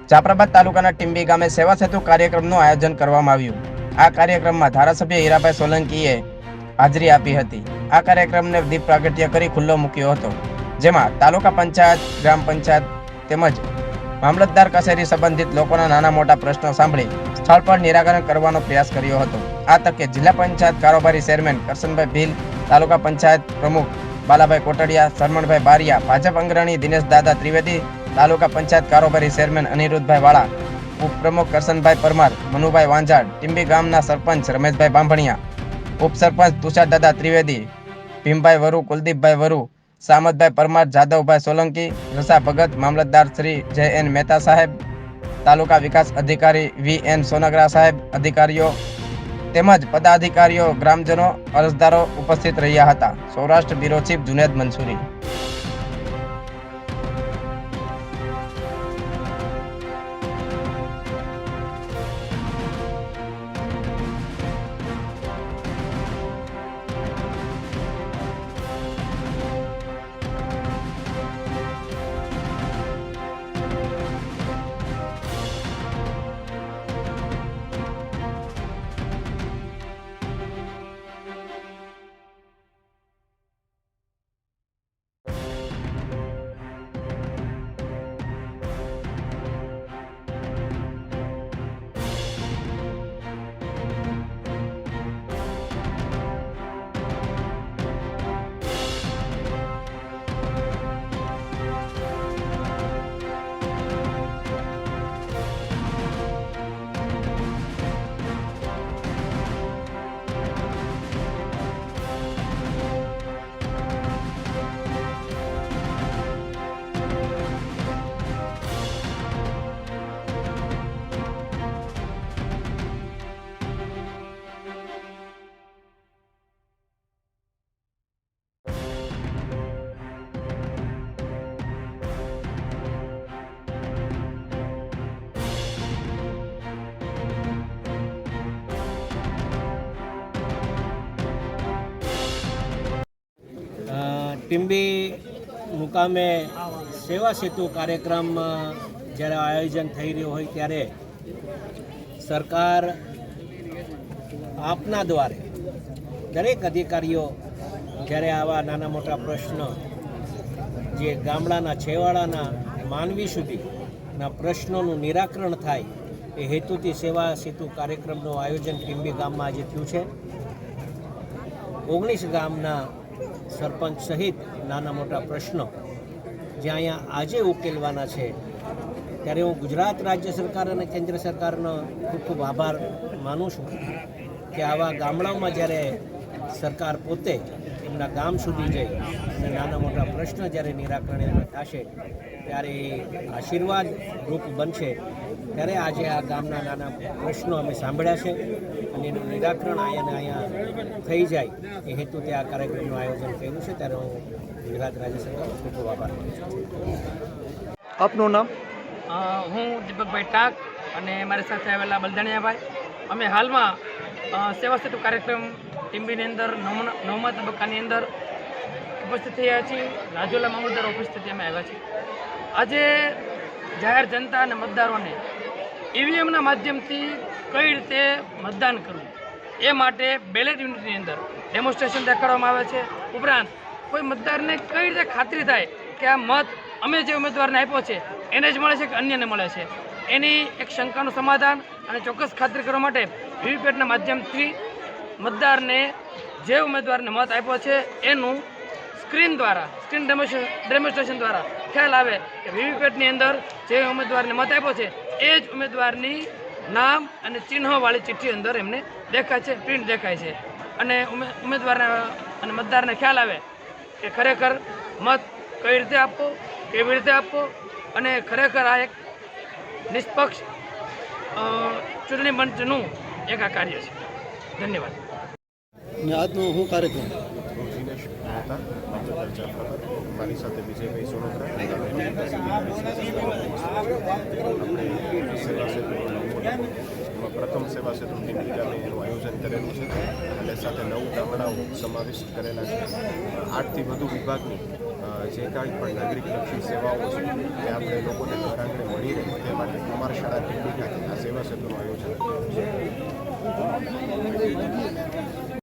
જાફરાબાદ તાલુકાના ટીંબી ગામે સેવા સેતુ કાર્યક્રમનું આયોજન કરવામાં આવ્યું। આ કાર્યક્રમમાં ધારાસભ્ય હીરાભાઈ સોલંકીએ હાજરી આપી હતી। આ કાર્યક્રમને દીપ પ્રાગટ્ય કરી ખુલ્લો મૂક્યો હતો, જેમાં તાલુકા પંચાયત, ગ્રામ પંચાયત તેમજ મામલતદાર કચેરી સંબંધિત લોકોના નાના મોટા પ્રશ્નો સાંભળી સ્થળ પર નિરાકરણ કરવાનો પ્રયાસ કર્યો હતો। આ તકે જિલ્લા પંચાયત કારોબારી ચેરમેન કરશનભાઈ ભીલ, તાલુકા પંચાયત પ્રમુખ બાલાભાઈ કોટડિયા, સરમણભાઈ બારિયા, ભાજપ અગ્રણી દિનેશ દાદા ત્રિવેદી, તાલુકા પંચાયત કારોબારી ચેરમેન અનિરુદ્ધભાઈ વાળા, ઉપપ્રમુખ કરશનભાઈ પરમાર, મનુભાઈ વાંઝાડ, ટીંબી ગામના સરપંચ રમેશભાઈ બાંભણિયા, ઉપસરપંચ તુષાર દાદા ત્રિવેદી, ભીમભાઈ વરુ, કુલદીપભાઈ વરુ, સામતભાઈ પરમાર, જાદવભાઈ સોલંકી, રસા ભગત, મામલતદાર શ્રી જે.એન. મહેતા સાહેબ, તાલુકા વિકાસ અધિકારી વી.એન. સોનગરા સાહેબ, અધિકારીઓ તેમજ પદાધિકારીઓ, ગ્રામજનો, અરજદારો ઉપસ્થિત રહ્યા હતા। Saurashtra bureau chief Juned Mansuri. ટીંબી મુકામે સેવા સેતુ કાર્યક્રમ જ્યારે આયોજન થઈ રહ્યો હોય ત્યારે સરકાર આપના દ્વારે દરેક અધિકારીઓ જ્યારે આવા નાના મોટા પ્રશ્ન જે ગામડાના છેવાડાના માનવી સુધીના પ્રશ્નોનું નિરાકરણ થાય એ હેતુથી સેવા સેતુ કાર્યક્રમનું આયોજન ટીંબી ગામમાં આજે થયું છે। 19 ગામના સરપંચ સહિત નાના મોટા પ્રશ્નો જે અહીંયા આજે ઉકેલવાના છે, ત્યારે હું ગુજરાત રાજ્ય સરકાર અને કેન્દ્ર સરકારનો ખૂબ ખૂબ આભાર માનું છું કે આવા ગામડાઓમાં જ્યારે સરકાર પોતે એમના ગામ સુધી જઈ અને નાના મોટા પ્રશ્ન જ્યારે નિરાકરણ થશે ત્યારે આશીર્વાદ રૂપ બનશે। ત્યારે આજે આ ગામના નાના પ્રશ્નો અમે સાંભળ્યા છે અને એનું નિરાકરણ અહીંયા થઈ જાય એ હેતુથી આ કાર્યક્રમનું આયોજન કર્યું છે। ત્યારે હું ગુજરાત રાજ્ય સરકારનો ખૂબ ખૂબ આભાર માનું છું। આપનું નામ? હું દીપકભાઈ ટાક અને મારી સાથે આવેલા બલદાણિયાભાઈ, અમે હાલમાં સેવા સેતુ કાર્યક્રમ ટીંબીની અંદર 9મા તબક્કાની અંદર ઉપસ્થિત થયા છીએ। રાજુલા મામલતદાર ઉપસ્થિતિ અમે આવ્યા છીએ। આજે જાહેર જનતા અને મતદારોને ઈવીએમના માધ્યમથી કઈ રીતે મતદાન કરવું એ માટે બેલેટ યુનિટની અંદર ડેમોન્સ્ટ્રેશન દેખાડવામાં આવે છે। ઉપરાંત કોઈ મતદારને કઈ રીતે ખાતરી થાય કે આ મત અમે જે ઉમેદવારને આપ્યો છે એને જ મળે છે કે અન્યને મળે છે, એની એક શંકાનું સમાધાન અને ચોક્કસ ખાતરી કરવા માટે વીવીપેટના માધ્યમથી મતદારને જે ઉમેદવારને મત આપ્યો છે એનું સ્ક્રીન ડેમોન્સ્ટ્રેશન દ્વારા ખ્યાલ આવે કે વીવીપેટની અંદર જે ઉમેદવારને મત આપ્યો છે એ જ ઉમેદવારની નામ અને ચિહ્નવાળી ચિઠ્ઠી અંદર એમને દેખાય છે, પ્રિન્ટ દેખાય છે અને ઉમેદવારને અને મતદારને ખ્યાલ આવે કે ખરેખર મત કઈ રીતે આપવો, કેવી રીતે આપવો અને ખરેખર આ એક નિષ્પક્ષ ચૂંટણી પંચનું એક આ કાર્ય છે। ધન્યવાદ। આજનો શું કાર્યક્રમ? મારી સાથે વિજયભાઈ સોનગરા, સેવા સેતુ પ્રથમ સેવા સેતુ ટીંબી ગામે એનું આયોજન કરેલું છે અને સાથે 9 ગામડાઓ સમાવિષ્ટ કરેલા છે। 8થી વધુ વિભાગની જે કાંઈ પણ નાગરિકલક્ષી સેવાઓ છે તે આપણે લોકોને ઘર આંગણે મળી રહે તે માટે કુમાર શાળા ટીમ્બી ખાતે આ સેવા સેતુ